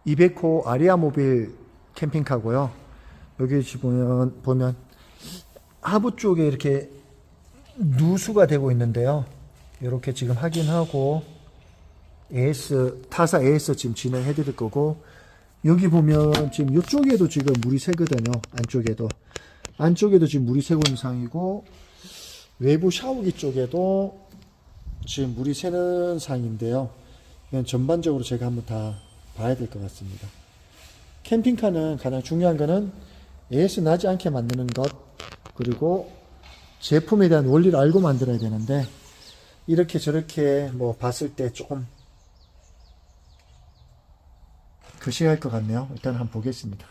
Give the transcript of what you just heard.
이베코 아리아모빌 캠핑카고요. 여기 보면 하부 쪽에 이렇게 누수가 되고 있는데요. 이렇게 지금 확인하고 타사 AS 지금 진행해 드릴 거고, 여기 보면 지금 이쪽에도 지금 물이 새거든요. 안쪽에도 지금 물이 새고 있는 상황이고, 외부 샤워기 쪽에도 지금 물이 새는 상황인데요. 그냥 전반적으로 제가 한번 다 봐야 될 것 같습니다. 캠핑카는 가장 중요한 거는 AS 나지 않게 만드는 것, 그리고 제품에 대한 원리를 알고 만들어야 되는데, 이렇게 저렇게 뭐 봤을 때 조금 거시할 것 같네요. 일단 한번 보겠습니다.